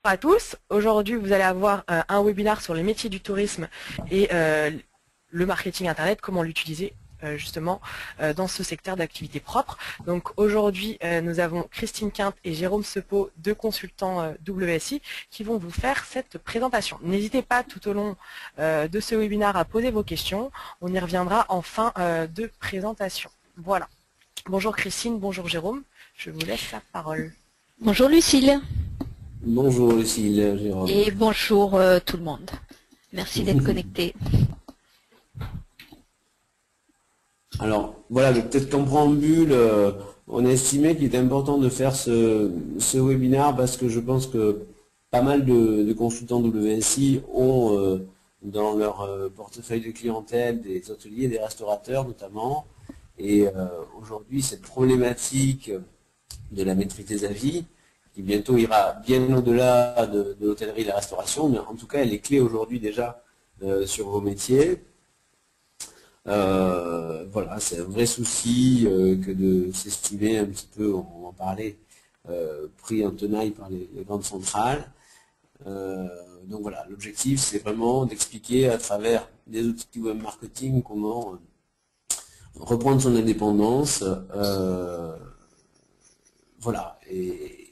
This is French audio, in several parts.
à tous. Aujourd'hui, vous allez avoir un webinaire sur les métiers du tourisme et le marketing internet, comment l'utiliser justement dans ce secteur d'activité propre. Donc aujourd'hui, nous avons Christine Quinte et Jérôme Sepeau, deux consultants WSI, qui vont vous faire cette présentation. N'hésitez pas tout au long de ce webinaire à poser vos questions. On y reviendra en fin de présentation. Voilà. Bonjour Christine, bonjour Jérôme. Je vous laisse la parole. Bonjour Lucille. Bonjour Lucille, Jérôme. Et bonjour tout le monde. Merci d'être connecté. Alors voilà, peut-être qu'en préambule, on a estimé qu'il était important de faire ce webinaire parce que je pense que pas mal de consultants WSI ont dans leur portefeuille de clientèle des hôteliers, des restaurateurs notamment. Et aujourd'hui, cette problématique de la maîtrise des avis, qui bientôt ira bien au-delà de l'hôtellerie et de la restauration, mais en tout cas, elle est clé aujourd'hui déjà sur vos métiers. Voilà, c'est un vrai souci que de s'estimer un petit peu, on va en parler, pris en tenaille par les grandes centrales. Donc voilà, l'objectif c'est vraiment d'expliquer à travers des outils web marketing comment reprendre son indépendance, voilà, et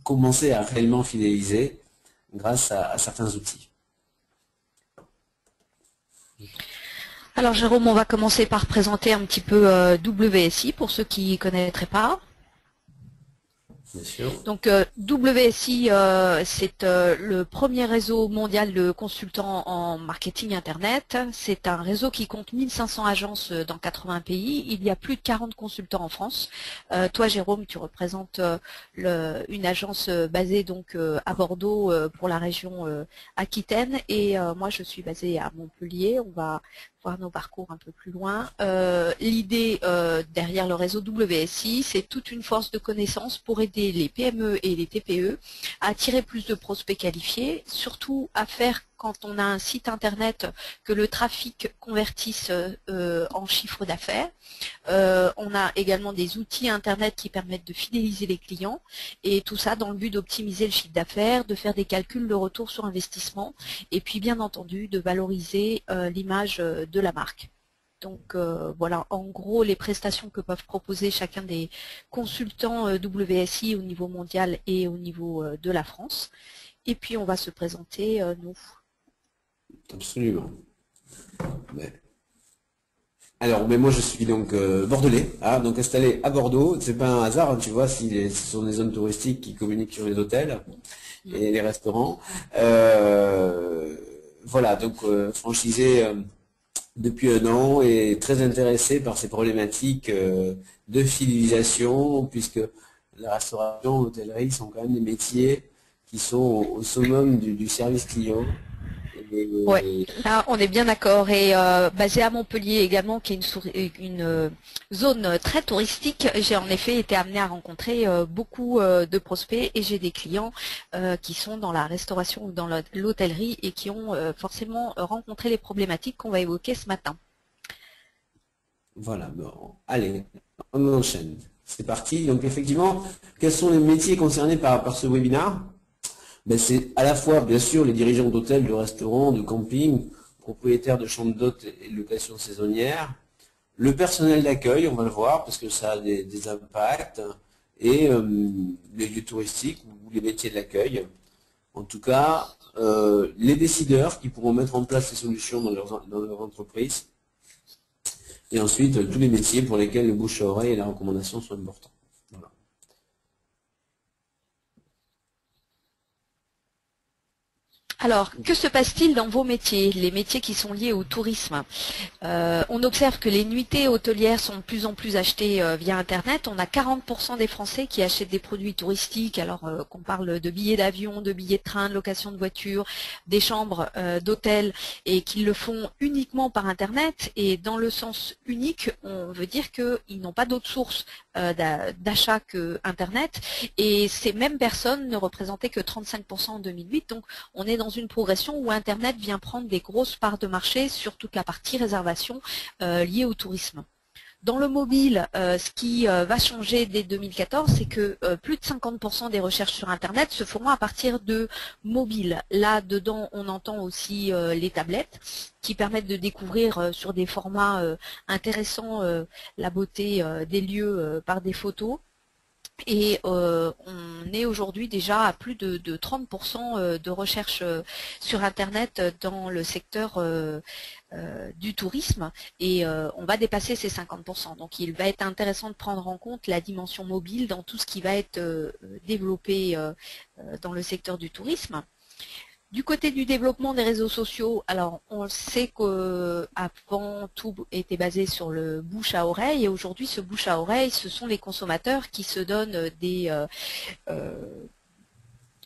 commencer à réellement fidéliser grâce à certains outils. Alors Jérôme, on va commencer par présenter un petit peu WSI pour ceux qui ne connaîtraient pas. Bien sûr. Donc WSI, c'est le premier réseau mondial de consultants en marketing Internet. C'est un réseau qui compte 1500 agences dans 80 pays. Il y a plus de 40 consultants en France. Toi Jérôme, tu représentes une agence basée donc à Bordeaux pour la région Aquitaine. Et moi je suis basée à Montpellier. On va voir nos parcours un peu plus loin. L'idée derrière le réseau WSI, c'est toute une force de connaissances pour aider les PME et les TPE à attirer plus de prospects qualifiés, surtout à faire quand on a un site internet que le trafic convertisse en chiffre d'affaires. On a également des outils internet qui permettent de fidéliser les clients et tout ça dans le but d'optimiser le chiffre d'affaires, de faire des calculs de retour sur investissement et puis bien entendu de valoriser l'image de la marque. Donc voilà, en gros, les prestations que peuvent proposer chacun des consultants WSI au niveau mondial et au niveau de la France. Et puis on va se présenter nous. Absolument. Alors, mais moi je suis donc bordelais, hein, donc installé à Bordeaux. C'est pas un hasard, hein, tu vois, ce sont des zones touristiques qui communiquent sur les hôtels et les restaurants. Voilà, donc franchisé depuis un an et très intéressé par ces problématiques de fidélisation, puisque la restauration, l'hôtellerie sont quand même des métiers qui sont au summum du service client. Ouais, là on est bien d'accord. Et basé à Montpellier également, qui est une zone très touristique, j'ai en effet été amenée à rencontrer beaucoup de prospects et j'ai des clients qui sont dans la restauration ou dans l'hôtellerie et qui ont forcément rencontré les problématiques qu'on va évoquer ce matin. Voilà, bon, allez, on enchaîne. C'est parti. Donc effectivement, quels sont les métiers concernés par ce webinaire? Ben, c'est à la fois, bien sûr, les dirigeants d'hôtels, de restaurants, de camping, propriétaires de chambres d'hôtes et de locations saisonnières, le personnel d'accueil, on va le voir, parce que ça a des impacts, et les lieux touristiques ou les métiers de l'accueil. En tout cas, les décideurs qui pourront mettre en place ces solutions dans leur entreprise, et ensuite tous les métiers pour lesquels le bouche à oreille et la recommandation sont importants. Voilà. Alors, que se passe-t-il dans vos métiers, les métiers qui sont liés au tourisme? On observe que les nuitées hôtelières sont de plus en plus achetées via Internet. On a 40% des Français qui achètent des produits touristiques, alors qu'on parle de billets d'avion, de billets de train, de location de voiture, des chambres d'hôtel, et qu'ils le font uniquement par Internet. Et dans le sens unique, on veut dire qu'ils n'ont pas d'autre source d'achat que Internet. Et ces mêmes personnes ne représentaient que 35% en 2008. Donc, on est dans une progression où Internet vient prendre des grosses parts de marché sur toute la partie réservation liée au tourisme. Dans le mobile, ce qui va changer dès 2014, c'est que plus de 50% des recherches sur Internet se feront à partir de mobile. Là-dedans, on entend aussi les tablettes qui permettent de découvrir sur des formats intéressants la beauté des lieux par des photos. Et on est aujourd'hui déjà à plus de 30% de recherche sur Internet dans le secteur du tourisme et on va dépasser ces 50%. Donc il va être intéressant de prendre en compte la dimension mobile dans tout ce qui va être développé dans le secteur du tourisme. Du côté du développement des réseaux sociaux, alors on sait qu'avant tout était basé sur le bouche à oreille et aujourd'hui ce bouche à oreille, ce sont les consommateurs qui se donnent des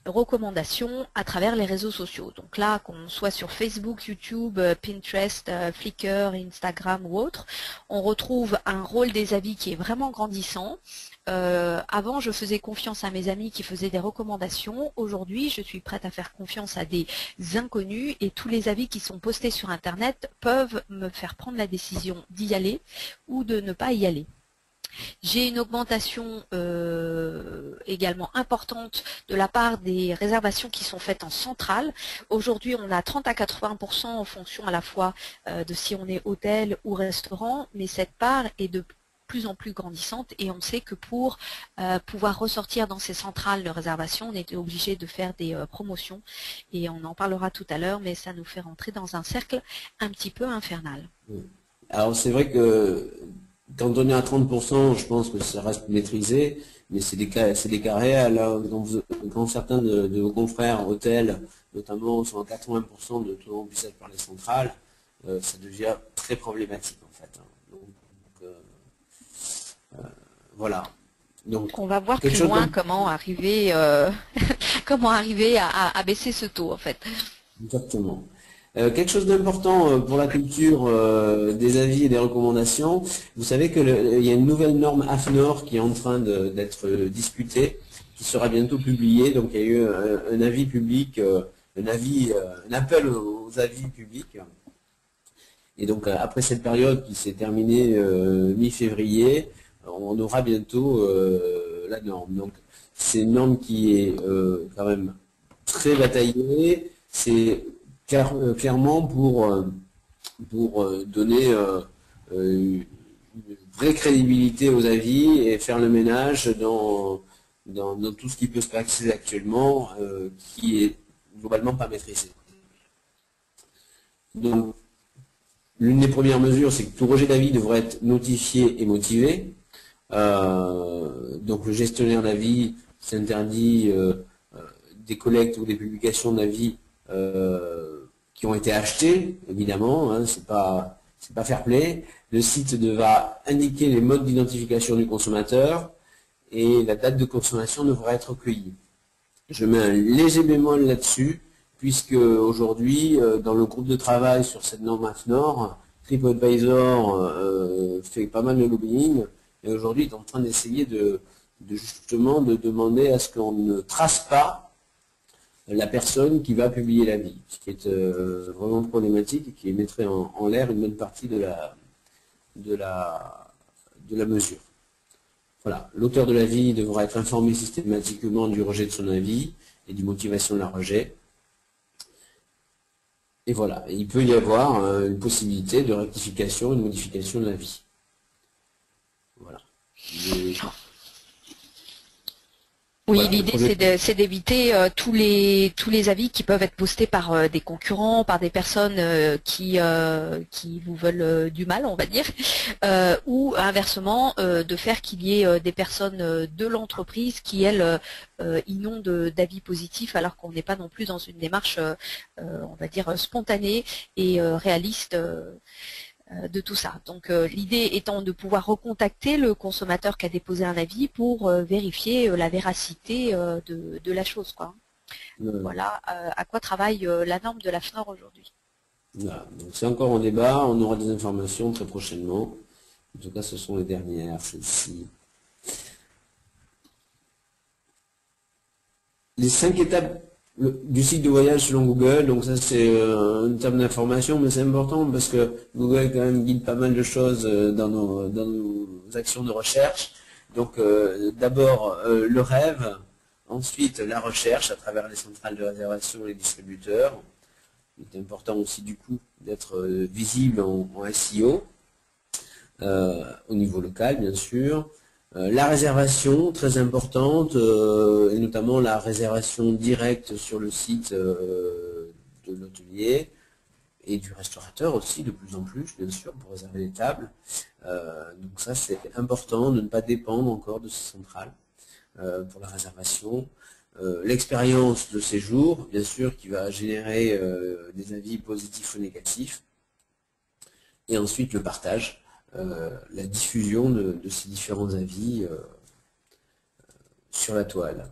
recommandations à travers les réseaux sociaux. Donc là, qu'on soit sur Facebook, YouTube, Pinterest, Flickr, Instagram ou autre, on retrouve un rôle des avis qui est vraiment grandissant. Avant, je faisais confiance à mes amis qui faisaient des recommandations. Aujourd'hui, je suis prête à faire confiance à des inconnus et tous les avis qui sont postés sur Internet peuvent me faire prendre la décision d'y aller ou de ne pas y aller. J'ai une augmentation également importante de la part des réservations qui sont faites en centrale. Aujourd'hui, on a 30 à 80% en fonction à la fois de si on est hôtel ou restaurant, mais cette part est de plus en plus grandissante et on sait que pour pouvoir ressortir dans ces centrales de réservation, on était obligé de faire des promotions et on en parlera tout à l'heure, mais ça nous fait rentrer dans un cercle un petit peu infernal. Alors c'est vrai que quand on est à 30%, je pense que ça reste maîtrisé, mais c'est des cas réels. Quand certains de vos confrères hôtels, notamment, sont à 80% de taux remplissage par les centrales, ça devient très problématique en fait. Voilà. Donc, on va voir plus loin comment arriver, comment arriver à baisser ce taux en fait. Exactement. Quelque chose d'important pour la culture des avis et des recommandations, vous savez qu'il y a une nouvelle norme AFNOR qui est en train d'être discutée, qui sera bientôt publiée. Donc il y a eu un avis public, un appel aux avis publics. Et donc après cette période qui s'est terminée mi-février, on aura bientôt la norme. Donc c'est une norme qui est quand même très bataillée. C'est clairement pour donner une vraie crédibilité aux avis et faire le ménage dans tout ce qui peut se passer actuellement, qui est globalement pas maîtrisé. Donc, l'une des premières mesures, c'est que tout rejet d'avis devrait être notifié et motivé. Donc, le gestionnaire d'avis s'interdit des collectes ou des publications d'avis qui ont été achetés, évidemment, hein, c'est pas fair play. Le site devra indiquer les modes d'identification du consommateur et la date de consommation devra être recueillie. Je mets un léger bémol là-dessus, puisque aujourd'hui, dans le groupe de travail sur cette norme AFNOR, TripAdvisor fait pas mal de lobbying, et aujourd'hui est en train d'essayer justement de demander à ce qu'on ne trace pas la personne qui va publier l'avis, ce qui est vraiment problématique et qui mettrait en l'air une bonne partie de la mesure. Voilà, l'auteur de l'avis devra être informé systématiquement du rejet de son avis et du motivation de la rejet. Et voilà, il peut y avoir une possibilité de rectification et de modification de l'avis. Voilà. Oui, Voilà, l'idée c'est d'éviter tous les avis qui peuvent être postés par des concurrents, par des personnes qui vous veulent du mal, on va dire, ou inversement de faire qu'il y ait des personnes de l'entreprise qui elles inondent d'avis positifs alors qu'on n'est pas non plus dans une démarche on va dire spontanée et réaliste de tout ça. Donc l'idée étant de pouvoir recontacter le consommateur qui a déposé un avis pour vérifier la véracité de la chose, quoi. Voilà à quoi travaille la norme de la FNOR aujourd'hui. Voilà. Donc c'est encore en débat, on aura des informations très prochainement. En tout cas, ce sont les dernières, celles-ci. Les 5 étapes du site de voyage selon Google, donc ça c'est un terme d'information, mais c'est important parce que Google quand même guide pas mal de choses dans nos actions de recherche. Donc d'abord le rêve, ensuite la recherche à travers les centrales de réservation et les distributeurs. Il est important aussi du coup d'être visible en SEO, au niveau local bien sûr. La réservation, très importante, et notamment la réservation directe sur le site de l'hôtelier et du restaurateur aussi, de plus en plus, bien sûr, pour réserver les tables. Donc ça, c'est important de ne pas dépendre encore de ces centrales pour la réservation. L'expérience de séjour, bien sûr, qui va générer des avis positifs ou négatifs. Et ensuite, le partage. La diffusion de ces différents avis sur la toile.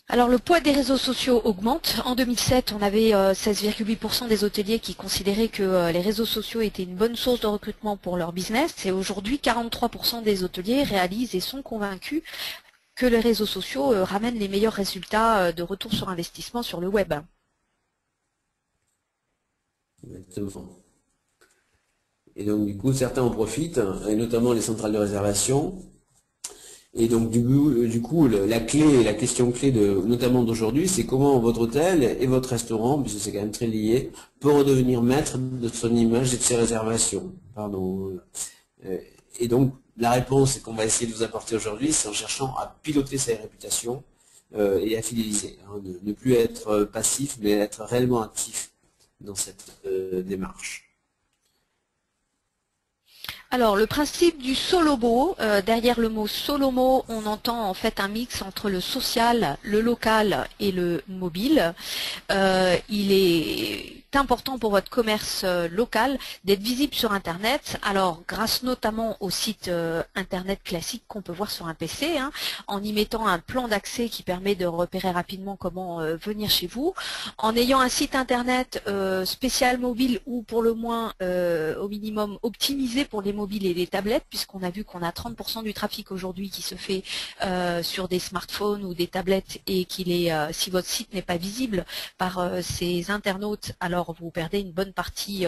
Alors le poids des réseaux sociaux augmente. En 2007, on avait 16,8% des hôteliers qui considéraient que les réseaux sociaux étaient une bonne source de recrutement pour leur business. Et aujourd'hui, 43% des hôteliers réalisent et sont convaincus que les réseaux sociaux ramènent les meilleurs résultats de retour sur investissement sur le web. Exactement. Et donc du coup, certains en profitent, et notamment les centrales de réservation. Et donc du coup, la clé, la question clé notamment d'aujourd'hui, c'est comment votre hôtel et votre restaurant, puisque c'est quand même très lié, peut redevenir maître de son image et de ses réservations. Pardon. Et donc la réponse qu'on va essayer de vous apporter aujourd'hui, c'est en cherchant à piloter sa réputation et à fidéliser. Hein, ne plus être passif, mais être réellement actif dans cette démarche. Alors, le principe du solomo, derrière le mot solomo, on entend en fait un mix entre le social, le local et le mobile. Il est important pour votre commerce local d'être visible sur Internet. Alors, grâce notamment au site Internet classique qu'on peut voir sur un PC, hein, en y mettant un plan d'accès qui permet de repérer rapidement comment venir chez vous, en ayant un site Internet spécial mobile ou pour le moins au minimum optimisé pour les mobiles et les tablettes, puisqu'on a vu qu'on a 30% du trafic aujourd'hui qui se fait sur des smartphones ou des tablettes et qu'il est, si votre site n'est pas visible par ces internautes, alors vous perdez une bonne partie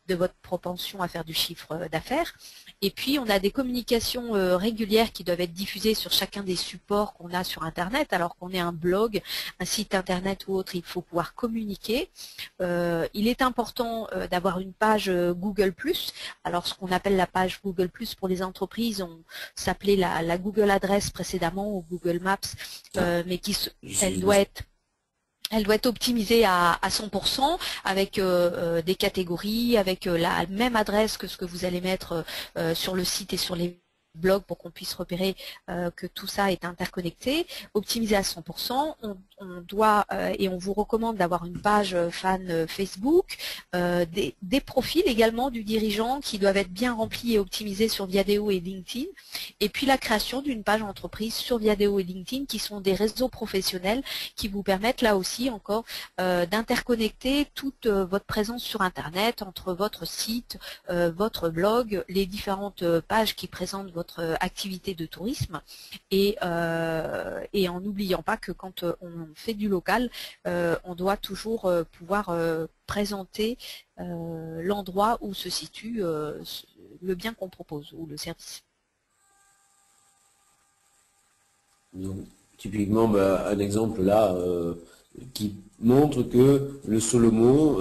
de votre propension à faire du chiffre d'affaires. Et puis on a des communications régulières qui doivent être diffusées sur chacun des supports qu'on a sur Internet, alors qu'on ait un blog, un site Internet ou autre, il faut pouvoir communiquer. Il est important d'avoir une page Google+. Alors ce qu'on appelle la page Google+, pour les entreprises, on s'appelait la Google Adresse précédemment ou Google Maps, mais elle doit être optimisée à 100% avec des catégories, avec la même adresse que ce que vous allez mettre sur le site et sur les blogs pour qu'on puisse repérer que tout ça est interconnecté, optimisé à 100%. On doit et on vous recommande d'avoir une page fan Facebook, des profils également du dirigeant qui doivent être bien remplis et optimisés sur Viadeo et LinkedIn, et puis la création d'une page entreprise sur Viadeo et LinkedIn qui sont des réseaux professionnels qui vous permettent là aussi encore d'interconnecter toute votre présence sur Internet entre votre site, votre blog, les différentes pages qui présentent votre activité de tourisme et en n'oubliant pas que quand on fait du local, on doit toujours pouvoir présenter l'endroit où se situe le bien qu'on propose ou le service. Donc, typiquement, un exemple là qui montre que le solomo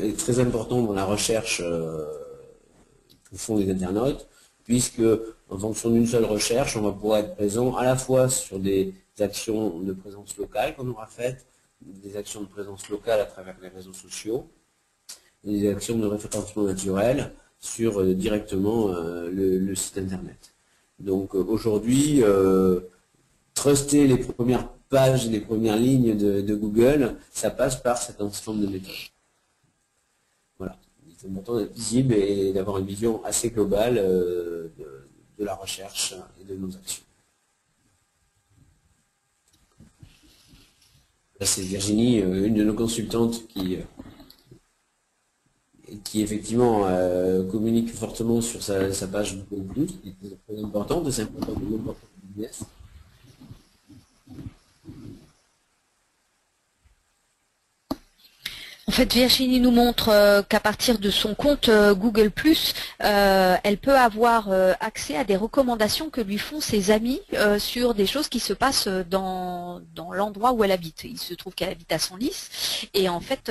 est très important dans la recherche que font les internautes, puisque en fonction d'une seule recherche, on va pouvoir être présent à la fois sur des actions de présence locale qu'on aura faites, des actions de présence locale à travers les réseaux sociaux, et des actions de référencement naturel sur directement le site internet. Donc aujourd'hui, truster les premières pages et les premières lignes de Google, ça passe par cet ensemble de méthodes. Voilà. C'est important d'être visible et d'avoir une vision assez globale de la recherche et de nos actions. Là, c'est Virginie, une de nos consultantes, qui qui effectivement communique fortement sur sa page Google+, qui est très importante, et c'est important pour n'importe quel business. En fait, Virginie nous montre qu'à partir de son compte Google+, elle peut avoir accès à des recommandations que lui font ses amis sur des choses qui se passent dans l'endroit où elle habite. Il se trouve qu'elle habite à Senlis, et en fait,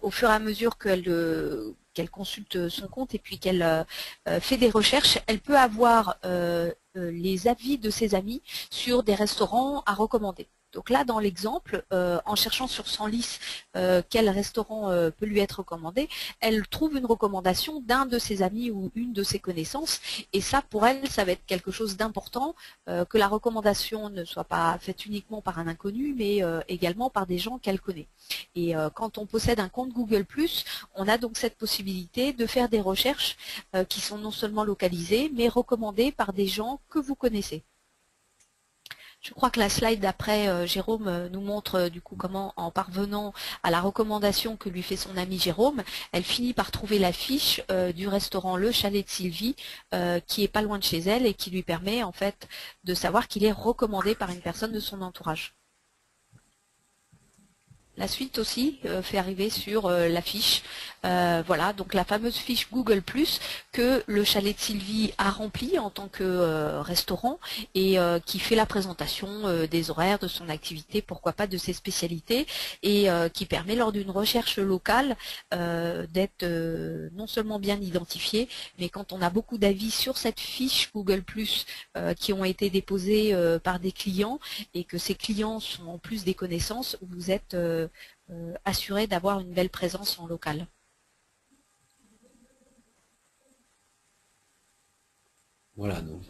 au fur et à mesure qu'elle consulte son compte et puis qu'elle fait des recherches, elle peut avoir les avis de ses amis sur des restaurants à recommander. Donc là, dans l'exemple, en cherchant sur Senlis quel restaurant peut lui être recommandé, elle trouve une recommandation d'un de ses amis ou une de ses connaissances, et ça, pour elle, ça va être quelque chose d'important, que la recommandation ne soit pas faite uniquement par un inconnu, mais également par des gens qu'elle connaît. Et quand on possède un compte Google+, on a donc cette possibilité de faire des recherches qui sont non seulement localisées, mais recommandées par des gens que vous connaissez. Je crois que la slide d'après, Jérôme nous montre du coup comment, en parvenant à la recommandation que lui fait son ami Jérôme, elle finit par trouver la fiche du restaurant Le Chalet de Sylvie, qui est pas loin de chez elle et qui lui permet en fait de savoir qu'il est recommandé par une personne de son entourage. La suite aussi fait arriver sur la fiche. Voilà, donc la fameuse fiche Google+, que le Chalet de Sylvie a remplie en tant que restaurant, et qui fait la présentation des horaires, de son activité, pourquoi pas de ses spécialités, et qui permet lors d'une recherche locale d'être non seulement bien identifié, mais quand on a beaucoup d'avis sur cette fiche Google+, qui ont été déposés par des clients, et que ces clients sont en plus des connaissances, vous êtes assuré d'avoir une belle présence en local. Voilà, donc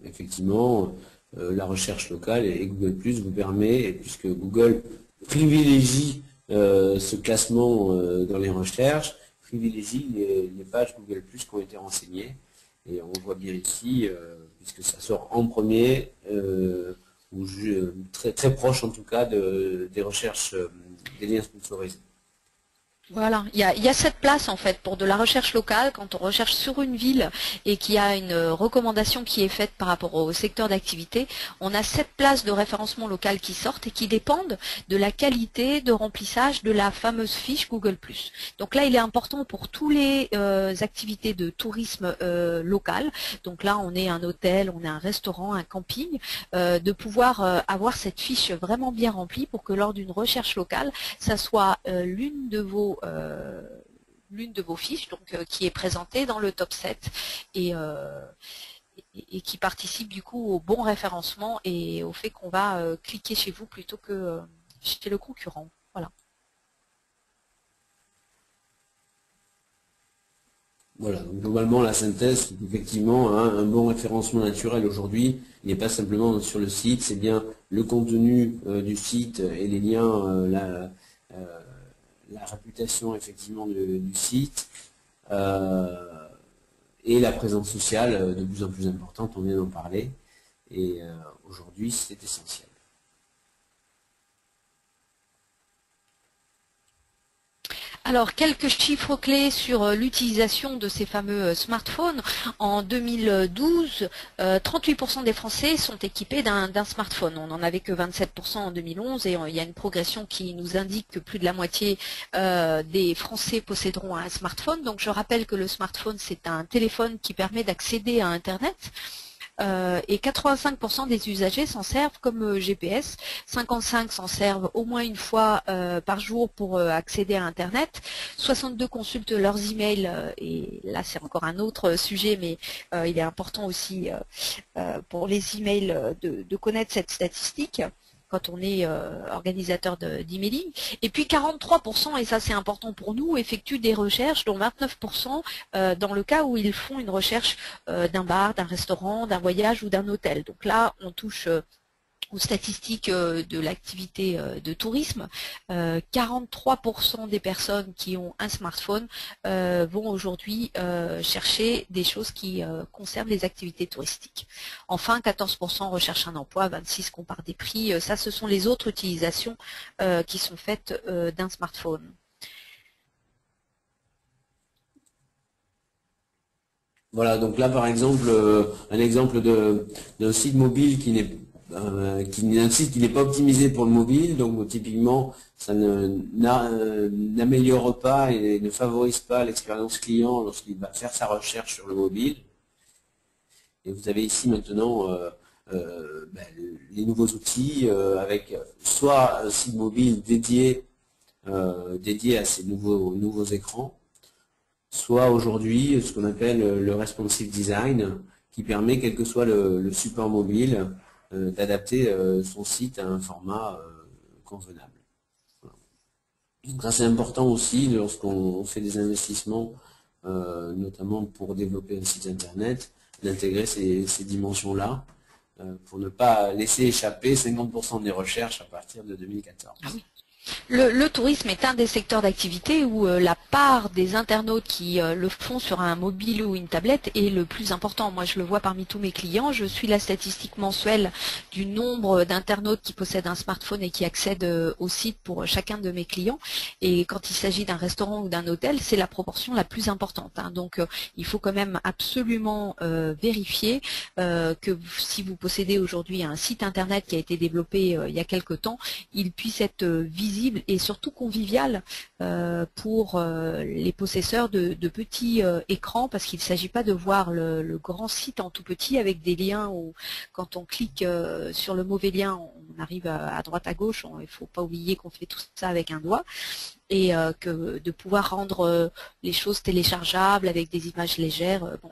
effectivement, la recherche locale et Google+ vous permet, puisque Google privilégie ce classement dans les recherches, privilégie les pages Google+ qui ont été renseignées. Et on voit bien ici, puisque ça sort en premier, ou très, très proche en tout cas des recherches, des liens sponsorisés. Voilà, il y a cette place en fait pour de la recherche locale quand on recherche sur une ville et qu'il y a une recommandation qui est faite par rapport au secteur d'activité. On a cette place de référencement local qui sortent et qui dépendent de la qualité de remplissage de la fameuse fiche Google+. Donc là, il est important pour tous les activités de tourisme local. Donc là, on est un hôtel, on est un restaurant, un camping, de pouvoir avoir cette fiche vraiment bien remplie pour que lors d'une recherche locale, ça soit l'une de vos fiches, donc qui est présentée dans le top 7 et qui participe du coup au bon référencement et au fait qu'on va cliquer chez vous plutôt que chez le concurrent. Voilà. Voilà, donc globalement la synthèse, c'est effectivement un bon référencement naturel aujourd'hui, il n'est pas simplement sur le site, c'est bien le contenu du site et les liens, la réputation effectivement du site, et la présence sociale de plus en plus importante, on vient d'en parler, et aujourd'hui c'est essentiel. Alors, quelques chiffres clés sur l'utilisation de ces fameux smartphones. En 2012, 38% des Français sont équipés d'un smartphone. On n'en avait que 27% en 2011 et il y a une progression qui nous indique que plus de la moitié des Français posséderont un smartphone. Donc, je rappelle que le smartphone, c'est un téléphone qui permet d'accéder à Internet. Et 85% des usagers s'en servent comme GPS, 55 s'en servent au moins une fois par jour pour accéder à Internet, 62 consultent leurs emails, et là c'est encore un autre sujet, mais il est important aussi pour les emails de connaître cette statistique quand on est organisateur d'emailing. Et puis 43%, et ça c'est important pour nous, effectuent des recherches, dont 29% dans le cas où ils font une recherche d'un bar, d'un restaurant, d'un voyage ou d'un hôtel. Donc là, on touche aux statistiques de l'activité de tourisme. 43% des personnes qui ont un smartphone vont aujourd'hui chercher des choses qui concernent les activités touristiques. Enfin, 14% recherchent un emploi, 26% comparent des prix. Ça, ce sont les autres utilisations qui sont faites d'un smartphone. Voilà, donc là par exemple, un exemple d'un site mobile un site qui n'est pas optimisé pour le mobile, donc typiquement ça n'améliore pas et ne favorise pas l'expérience client lorsqu'il va faire sa recherche sur le mobile. Et vous avez ici maintenant ben, les nouveaux outils avec soit un site mobile dédié à ces nouveaux écrans, soit aujourd'hui ce qu'on appelle le responsive design, qui permet, quel que soit le support mobile, d'adapter son site à un format convenable. Voilà. Donc ça c'est important aussi lorsqu'on fait des investissements, notamment pour développer un site internet, d'intégrer ces dimensions-là, pour ne pas laisser échapper 50% des recherches à partir de 2014. Ah oui. Le tourisme est un des secteurs d'activité où la part des internautes qui le font sur un mobile ou une tablette est le plus important. Moi, je le vois parmi tous mes clients. Je suis la statistique mensuelle du nombre d'internautes qui possèdent un smartphone et qui accèdent au site pour chacun de mes clients. Et quand il s'agit d'un restaurant ou d'un hôtel, c'est la proportion la plus importante. Hein. Donc, il faut quand même absolument vérifier que si vous possédez aujourd'hui un site internet qui a été développé il y a quelque temps, il puisse être visible et surtout convivial pour les possesseurs de petits écrans, parce qu'il ne s'agit pas de voir le grand site en tout petit avec des liens où quand on clique sur le mauvais lien, on arrive à droite à gauche. Il ne faut pas oublier qu'on fait tout ça avec un doigt, et que de pouvoir rendre les choses téléchargeables avec des images légères. Bon,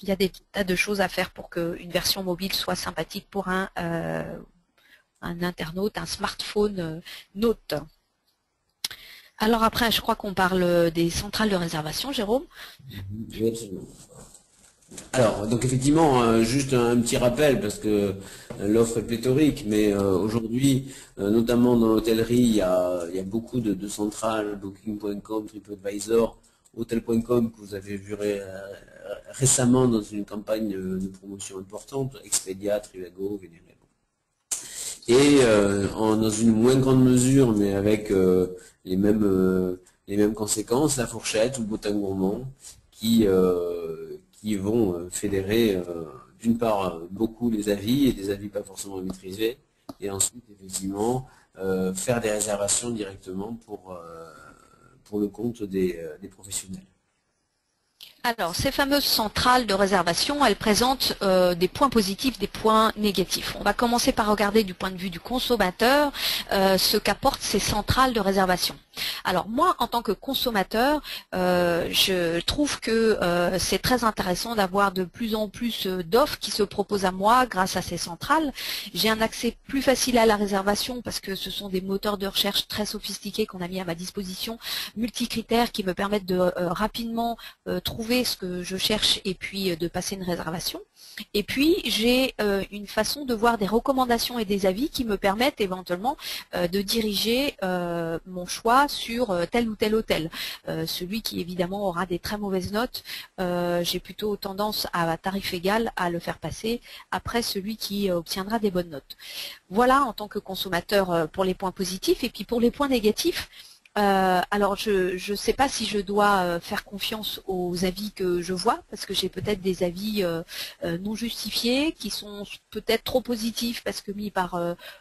il y a des tas de choses à faire pour qu'une version mobile soit sympathique pour un internaute, un smartphone Note. Alors après, je crois qu'on parle des centrales de réservation, Jérôme. Oui, absolument. Alors, donc effectivement, juste un petit rappel, parce que l'offre est pléthorique, mais aujourd'hui, notamment dans l'hôtellerie, il y a beaucoup de centrales, Booking.com, TripAdvisor, Hotel.com, que vous avez vu récemment dans une campagne de promotion importante, Expedia, Trivago, Venere. Et dans une moins grande mesure, mais avec les mêmes conséquences, la fourchette ou le Botin Gourmand, qui vont fédérer d'une part beaucoup les avis et des avis pas forcément maîtrisés, et ensuite effectivement faire des réservations directement pour le compte des professionnels. Alors, ces fameuses centrales de réservation, elles présentent des points positifs, des points négatifs. On va commencer par regarder du point de vue du consommateur ce qu'apportent ces centrales de réservation. Alors moi, en tant que consommateur, je trouve que c'est très intéressant d'avoir de plus en plus d'offres qui se proposent à moi grâce à ces centrales. J'ai un accès plus facile à la réservation parce que ce sont des moteurs de recherche très sophistiqués qu'on a mis à ma disposition, multicritères, qui me permettent de rapidement trouver ce que je cherche et puis de passer une réservation. Et puis j'ai une façon de voir des recommandations et des avis qui me permettent éventuellement de diriger mon choix sur tel ou tel hôtel. Celui qui évidemment aura des très mauvaises notes, j'ai plutôt tendance à tarif égal à le faire passer après celui qui obtiendra des bonnes notes. Voilà en tant que consommateur pour les points positifs. Et puis pour les points négatifs, alors je ne sais pas si je dois faire confiance aux avis que je vois, parce que j'ai peut-être des avis non justifiés, qui sont peut-être trop positifs parce que mis par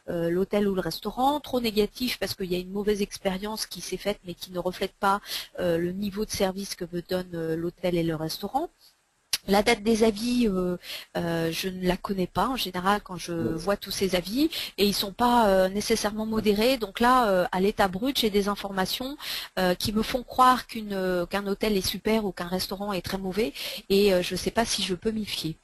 l'hôtel ou le restaurant, trop négatifs parce qu'il y a une mauvaise expérience qui s'est faite mais qui ne reflète pas le niveau de service que me donne l'hôtel et le restaurant. La date des avis, je ne la connais pas en général quand je vois tous ces avis, et ils ne sont pas nécessairement modérés. Donc là, à l'état brut, j'ai des informations qui me font croire qu'un hôtel est super ou qu'un restaurant est très mauvais, et je ne sais pas si je peux m'y fier.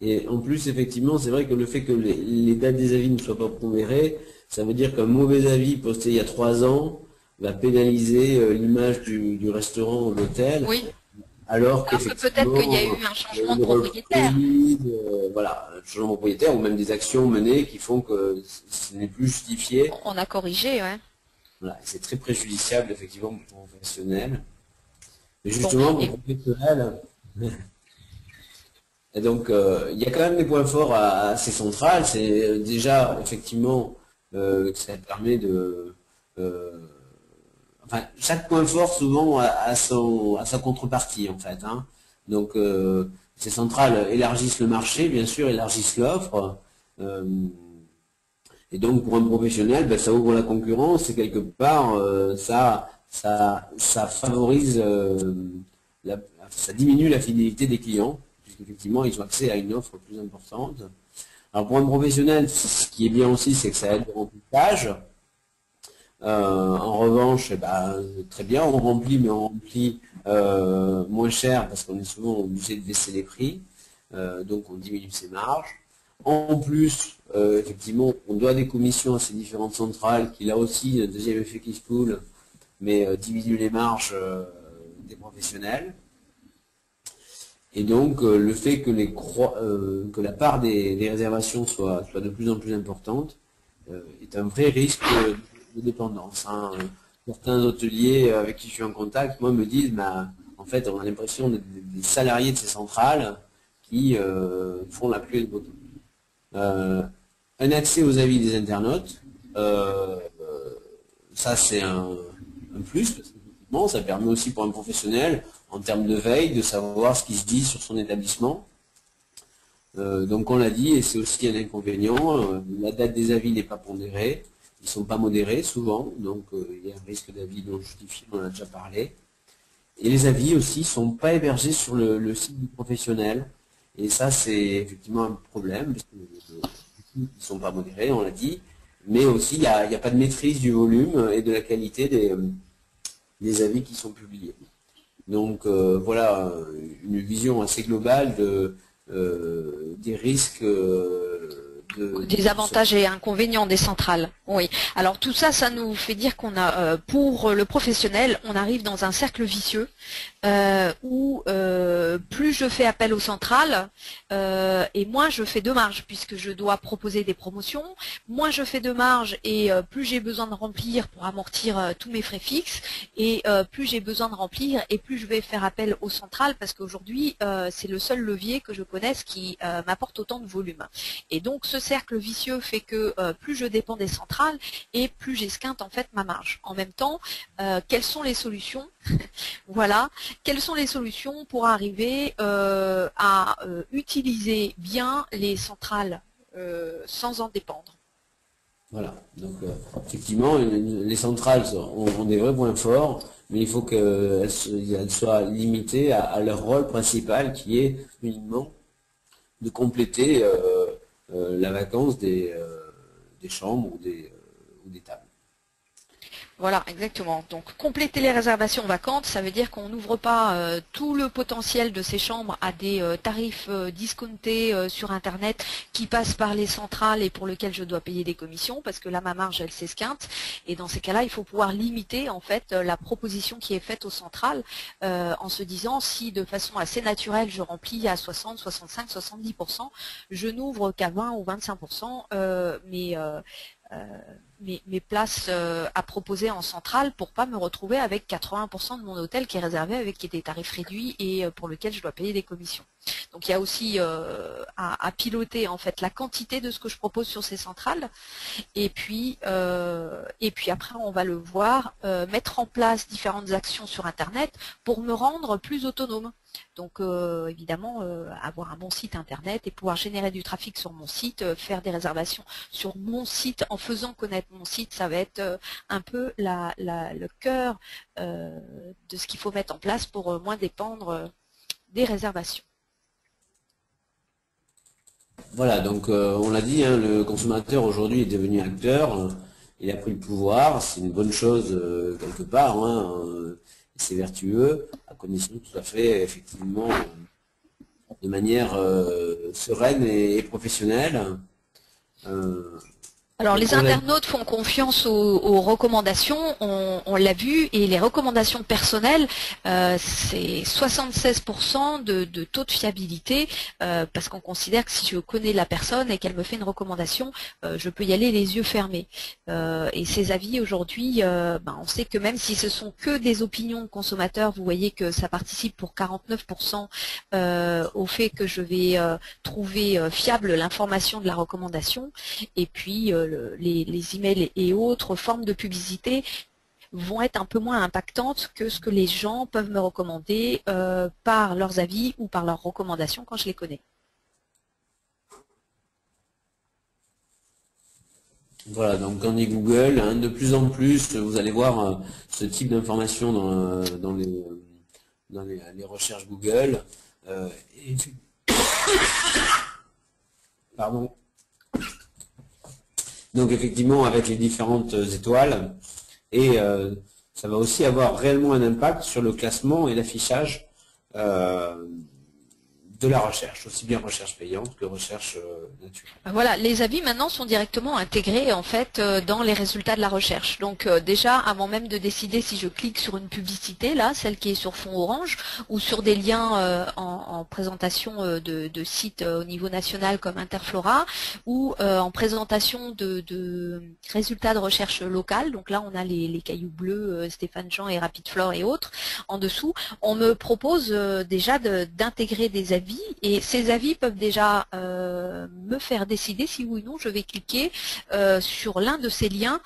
Et en plus, effectivement, c'est vrai que le fait que les dates des avis ne soient pas pondérées, ça veut dire qu'un mauvais avis posté il y a 3 ans va pénaliser l'image du restaurant ou de l'hôtel. Oui. Alors que peut-être qu'il y a eu un changement de propriétaire. Voilà, un changement de propriétaire ou même des actions menées qui font que ce n'est plus justifié. On a corrigé, ouais. Voilà, c'est très préjudiciable effectivement pour les professionnels. Mais justement, pour les professionnels, et donc il y a quand même des points forts à ces centrales. C'est déjà effectivement que ça permet de enfin, chaque point fort souvent a sa contrepartie en fait. Hein. Donc Ces centrales élargissent le marché, bien sûr, élargissent l'offre. Et donc, pour un professionnel, ben, ça ouvre la concurrence et quelque part, ça favorise, ça diminue la fidélité des clients, puisqu'effectivement, ils ont accès à une offre plus importante. Alors, pour un professionnel, ce qui est bien aussi, c'est que ça aide au remplissage. En revanche, eh ben, très bien, on remplit, mais on remplit moins cher parce qu'on est souvent obligé de baisser les prix, donc on diminue ses marges. En plus, effectivement, on doit des commissions à ces différentes centrales qui, là aussi, un deuxième effet qui se coule, mais diminue les marges des professionnels. Et donc, le fait que, que la part des réservations soit de plus en plus importante est un vrai risque de dépendance. Hein. Certains hôteliers avec qui je suis en contact, moi, me disent, bah, en fait, on a l'impression des salariés de ces centrales qui font la pluie et le beau temps. Un accès aux avis des internautes, ça c'est un plus, parce qu'effectivement, ça permet aussi pour un professionnel, en termes de veille, de savoir ce qui se dit sur son établissement. Donc on l'a dit, et c'est aussi un inconvénient, la date des avis n'est pas pondérée, ils ne sont pas modérés souvent, donc il y a un risque d'avis non justifié, on en a déjà parlé. Et les avis aussi ne sont pas hébergés sur le site du professionnel, et ça c'est effectivement un problème, parce que ils ne sont pas modérés, on l'a dit, mais aussi il n'y a pas de maîtrise du volume et de la qualité des avis qui sont publiés. Donc voilà une vision assez globale des risques des avantages et inconvénients des centrales. Oui. Alors tout ça, ça nous fait dire qu'on a, pour le professionnel, on arrive dans un cercle vicieux où plus je fais appel aux centrales et moins je fais de marge puisque je dois proposer des promotions, moins je fais de marge et plus j'ai besoin de remplir pour amortir tous mes frais fixes et plus j'ai besoin de remplir et plus je vais faire appel aux centrales parce qu'aujourd'hui c'est le seul levier que je connaisse qui m'apporte autant de volume. Et donc ce cercle vicieux fait que plus je dépends des centrales et plus j'esquinte en fait ma marge. En même temps, quelles sont les solutions? Voilà, quelles sont les solutions pour arriver à utiliser bien les centrales sans en dépendre? Voilà, donc effectivement, les centrales ont des vrais points forts, mais il faut qu'elles soient limitées à leur rôle principal qui est uniquement de compléter la vacance des chambres ou des tables. Voilà, exactement. Donc, compléter les réservations vacantes, ça veut dire qu'on n'ouvre pas tout le potentiel de ces chambres à des tarifs discountés sur Internet qui passent par les centrales et pour lesquels je dois payer des commissions, parce que là, ma marge, elle s'esquinte. Et dans ces cas-là, il faut pouvoir limiter en fait la proposition qui est faite aux centrales en se disant si de façon assez naturelle, je remplis à 60, 65, 70%, je n'ouvre qu'à 20 ou 25%, mes places à proposer en centrale pour pas me retrouver avec 80% de mon hôtel qui est réservé avec des tarifs réduits et pour lequel je dois payer des commissions. Donc il y a aussi à piloter en fait la quantité de ce que je propose sur ces centrales et puis après on va le voir mettre en place différentes actions sur Internet pour me rendre plus autonome. Donc évidemment avoir un bon site internet et pouvoir générer du trafic sur mon site, faire des réservations sur mon site en faisant connaître mon site, ça va être un peu le cœur de ce qu'il faut mettre en place pour moins dépendre des réservations. Voilà, donc on l'a dit, hein, le consommateur aujourd'hui est devenu acteur, il a pris le pouvoir, c'est une bonne chose quelque part, hein, c'est vertueux, à condition tout à fait, effectivement, de manière sereine et professionnelle. Alors les internautes font confiance aux recommandations, on l'a vu, et les recommandations personnelles, c'est 76% de taux de fiabilité, parce qu'on considère que si je connais la personne et qu'elle me fait une recommandation, je peux y aller les yeux fermés. Et ces avis aujourd'hui, on sait que même si ce sont que des opinions de consommateurs, vous voyez que ça participe pour 49% au fait que je vais trouver fiable l'information de la recommandation, et puis les emails et autres formes de publicité vont être un peu moins impactantes que ce que les gens peuvent me recommander par leurs avis ou par leurs recommandations quand je les connais. Voilà, donc on dit Google, hein, de plus en plus, vous allez voir ce type d'informations dans les recherches Google. Et- Pardon. Donc effectivement, avec les différentes étoiles, et ça va aussi avoir réellement un impact sur le classement et l'affichage de la recherche, aussi bien recherche payante que recherche naturelle. Voilà, les avis maintenant sont directement intégrés en fait dans les résultats de la recherche. Donc déjà, avant même de décider si je clique sur une publicité, là, celle qui est sur fond orange, ou sur des liens en présentation de sites au niveau national comme Interflora, ou en présentation de résultats de recherche locale. Donc là, on a les cailloux bleus, Stéphane Jean et Rapid Flore et autres. En dessous, on me propose déjà d'intégrer des avis, et ces avis peuvent déjà me faire décider si oui ou non je vais cliquer sur l'un de ces liens,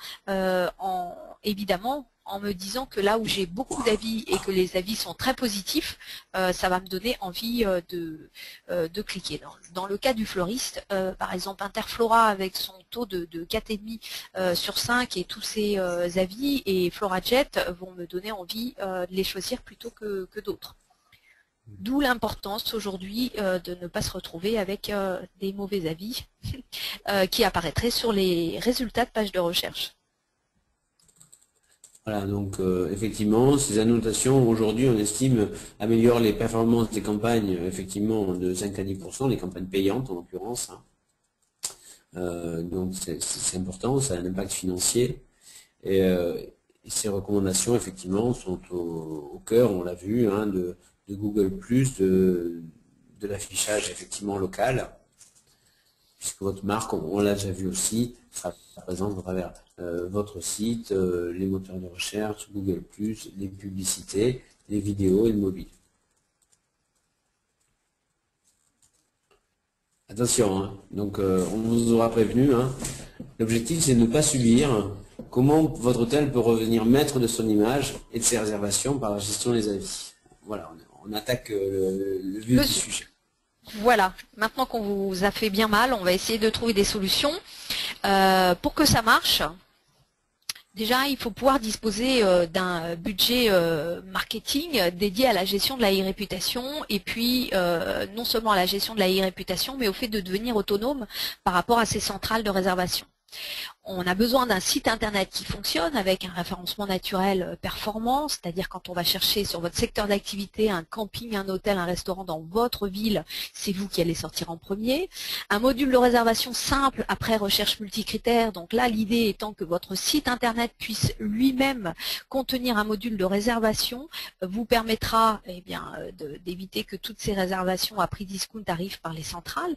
évidemment en me disant que là où j'ai beaucoup d'avis et que les avis sont très positifs, ça va me donner envie de cliquer. Dans le cas du fleuriste, par exemple Interflora avec son taux de 4,5 sur 5 et tous ses avis, et FloraJet vont me donner envie de les choisir plutôt que d'autres. D'où l'importance aujourd'hui de ne pas se retrouver avec des mauvais avis qui apparaîtraient sur les résultats de pages de recherche. Voilà, donc effectivement, ces annotations, aujourd'hui, on estime, améliorent les performances des campagnes, effectivement, de 5 à 10%, les campagnes payantes en l'occurrence. Hein. Donc c'est important, ça a un impact financier. Et ces recommandations, effectivement, sont au cœur, on l'a vu, hein, de Google+, de l'affichage effectivement local, puisque votre marque, on l'a déjà vu aussi, sera présente à travers votre site, les moteurs de recherche, Google+, les publicités, les vidéos et le mobile. Attention, hein, donc on vous aura prévenu, hein, l'objectif c'est de ne pas subir. Comment votre hôtel peut revenir maître de son image et de ses réservations par la gestion des avis. Voilà, on attaque le vif du sujet. Voilà, maintenant qu'on vous a fait bien mal, on va essayer de trouver des solutions. Pour que ça marche, déjà il faut pouvoir disposer d'un budget marketing dédié à la gestion de la e-réputation, et puis non seulement à la gestion de la e-réputation, mais au fait de devenir autonome par rapport à ces centrales de réservation. On a besoin d'un site internet qui fonctionne avec un référencement naturel performant, c'est-à-dire quand on va chercher sur votre secteur d'activité un camping, un hôtel, un restaurant dans votre ville, c'est vous qui allez sortir en premier. Un module de réservation simple après recherche multicritère, donc là l'idée étant que votre site internet puisse lui-même contenir un module de réservation, vous permettra d'éviter que toutes ces réservations à prix discount arrivent par les centrales.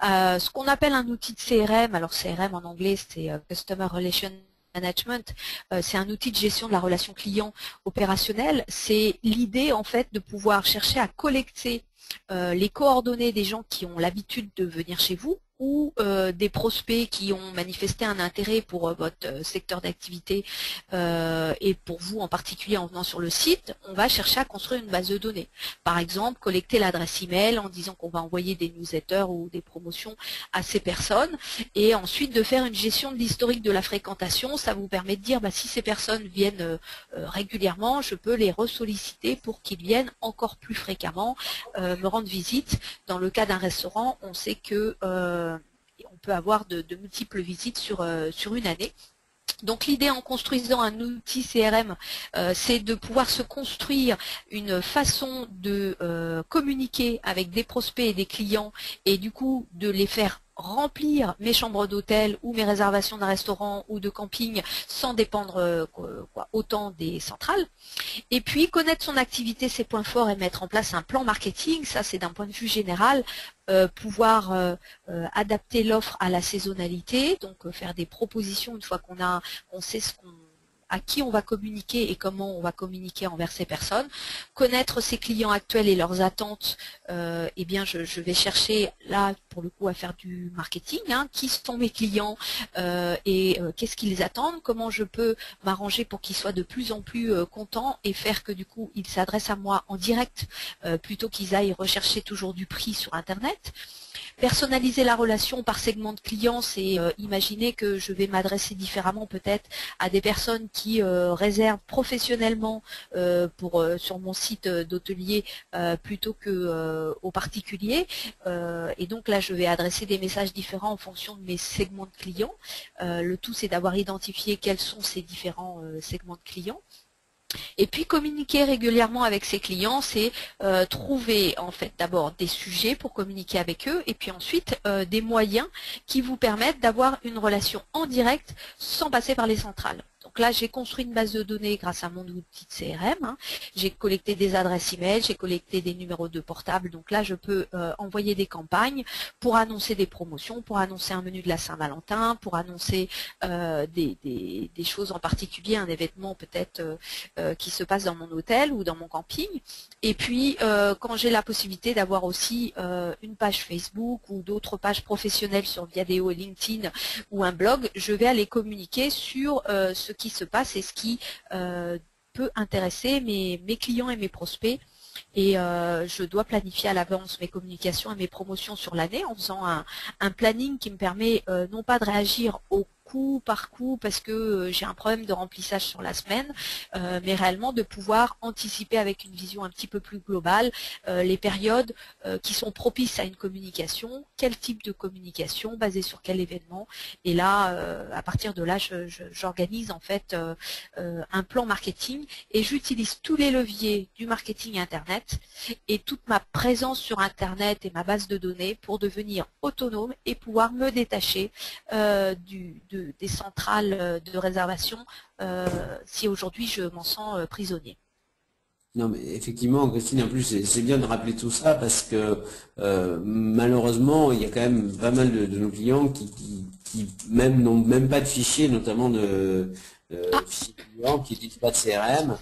Ce qu'on appelle un outil de CRM, alors CRM en anglais c'est Customer Relation Management, c'est un outil de gestion de la relation client opérationnelle. C'est l'idée en fait de pouvoir chercher à collecter les coordonnées des gens qui ont l'habitude de venir chez vous, ou des prospects qui ont manifesté un intérêt pour votre secteur d'activité et pour vous en particulier en venant sur le site. On va chercher à construire une base de données. Par exemple, collecter l'adresse email en disant qu'on va envoyer des newsletters ou des promotions à ces personnes, et ensuite de faire une gestion de l'historique de la fréquentation. Ça vous permet de dire si ces personnes viennent régulièrement, je peux les ressolliciter pour qu'ils viennent encore plus fréquemment me rendre visite. Dans le cas d'un restaurant, on sait que on peut avoir de multiples visites sur une année. Donc l'idée en construisant un outil CRM, c'est de pouvoir se construire une façon de communiquer avec des prospects et des clients, et du coup de les faire remplir mes chambres d'hôtel ou mes réservations d'un restaurant ou de camping sans dépendre autant des centrales. Et puis connaître son activité, ses points forts, et mettre en place un plan marketing, ça c'est d'un point de vue général, pouvoir adapter l'offre à la saisonnalité, donc faire des propositions une fois qu'on sait ce qu'on à qui on va communiquer et comment on va communiquer envers ces personnes, connaître ses clients actuels et leurs attentes. Eh bien, je vais chercher là pour le coup à faire du marketing. Qui sont mes clients et qu'est-ce qu'ils attendent, comment je peux m'arranger pour qu'ils soient de plus en plus contents et faire que du coup ils s'adressent à moi en direct plutôt qu'ils aillent rechercher toujours du prix sur Internet. Personnaliser la relation par segment de clients, c'est imaginer que je vais m'adresser différemment peut-être à des personnes qui réservent professionnellement sur mon site d'hôtelier plutôt que aux particuliers. Et donc là, je vais adresser des messages différents en fonction de mes segments de clients. Le tout, c'est d'avoir identifié quels sont ces différents segments de clients. Et puis communiquer régulièrement avec ses clients, c'est trouver en fait d'abord des sujets pour communiquer avec eux et puis ensuite des moyens qui vous permettent d'avoir une relation en direct sans passer par les centrales. Donc là, j'ai construit une base de données grâce à mon outil de CRM. J'ai collecté des adresses email, j'ai collecté des numéros de portable. Donc là, je peux envoyer des campagnes pour annoncer des promotions, pour annoncer un menu de la Saint-Valentin, pour annoncer des choses en particulier, un événement peut-être qui se passe dans mon hôtel ou dans mon camping. Et puis, quand j'ai la possibilité d'avoir aussi une page Facebook ou d'autres pages professionnelles sur Viadeo et LinkedIn ou un blog, je vais aller communiquer sur ce qui se passe et ce qui peut intéresser mes clients et mes prospects. Et je dois planifier à l'avance mes communications et mes promotions sur l'année en faisant un planning qui me permet non pas de réagir au coup par coup parce que j'ai un problème de remplissage sur la semaine, mais réellement de pouvoir anticiper avec une vision un petit peu plus globale les périodes qui sont propices à une communication, quel type de communication, basée sur quel événement. Et là, à partir de là, j'organise en fait un plan marketing et j'utilise tous les leviers du marketing Internet et toute ma présence sur Internet et ma base de données pour devenir autonome et pouvoir me détacher des centrales de réservation si aujourd'hui je m'en sens prisonnier. Non, mais effectivement, Christine, en plus, c'est bien de rappeler tout ça parce que malheureusement, il y a quand même pas mal de nos clients qui même n'ont même pas de fichiers, notamment de fichiers clients, qui n'utilisent pas de CRM.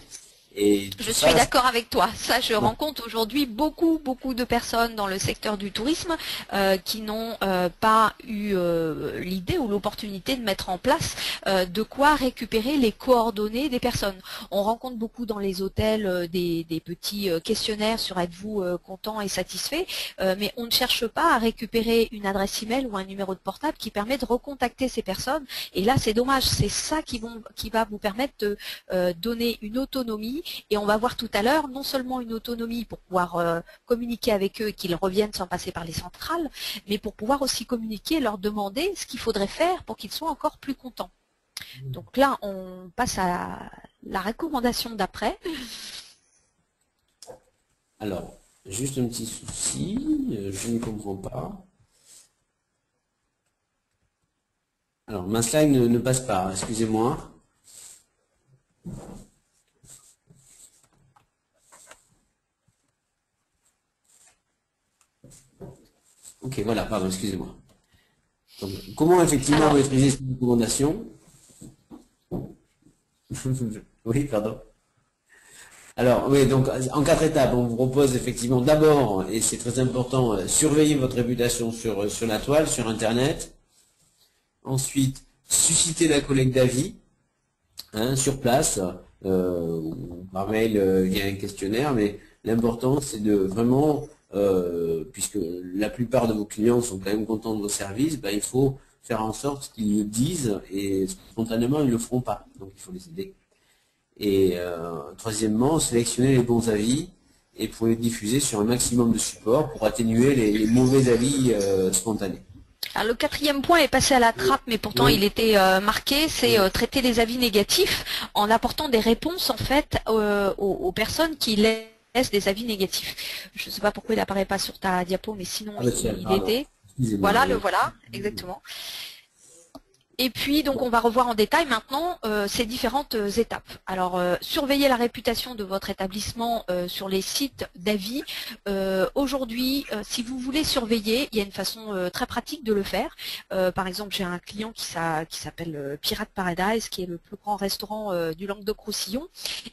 Et Je suis d'accord avec toi. Ça, je rencontre aujourd'hui beaucoup de personnes dans le secteur du tourisme qui n'ont pas eu l'idée ou l'opportunité de mettre en place de quoi récupérer les coordonnées des personnes. On rencontre beaucoup dans les hôtels des petits questionnaires sur êtes-vous content et satisfait, mais on ne cherche pas à récupérer une adresse email ou un numéro de portable qui permet de recontacter ces personnes. Et là, c'est dommage. C'est ça qui va vous permettre de donner une autonomie. Et on va voir tout à l'heure non seulement une autonomie pour pouvoir communiquer avec eux et qu'ils reviennent sans passer par les centrales, mais pour pouvoir aussi communiquer et leur demander ce qu'il faudrait faire pour qu'ils soient encore plus contents. Donc là, on passe à la recommandation d'après. Alors, juste un petit souci, je ne comprends pas. Alors, ma slide ne passe pas, excusez-moi. Ok, voilà, pardon, excusez-moi. Comment effectivement maîtriser cette recommandation? Oui, pardon. Alors, oui, donc en 4 étapes, on vous propose effectivement d'abord, et c'est très important, surveiller votre réputation sur la toile, sur Internet. Ensuite, susciter la collecte d'avis sur place, par mail via un questionnaire, mais l'important c'est de vraiment, puisque la plupart de vos clients sont quand même contents de vos services, il faut faire en sorte qu'ils le disent et spontanément ils ne le feront pas, donc il faut les aider. Et troisièmement, sélectionner les bons avis et pour les diffuser sur un maximum de supports pour atténuer les mauvais avis spontanés. Alors, le 4e point est passé à la trappe, mais pourtant il était marqué, c'est traiter les avis négatifs en apportant des réponses en fait aux personnes qui laissent des avis négatifs. Je ne sais pas pourquoi il n'apparaît pas sur ta diapo, mais sinon il était. Voilà, le voilà, exactement. Et puis, donc, on va revoir en détail maintenant ces différentes étapes. Alors, surveiller la réputation de votre établissement sur les sites d'avis. Aujourd'hui, si vous voulez surveiller, il y a une façon très pratique de le faire. Par exemple, j'ai un client qui s'appelle Pirate Paradise, qui est le plus grand restaurant du Languedoc-Roussillon.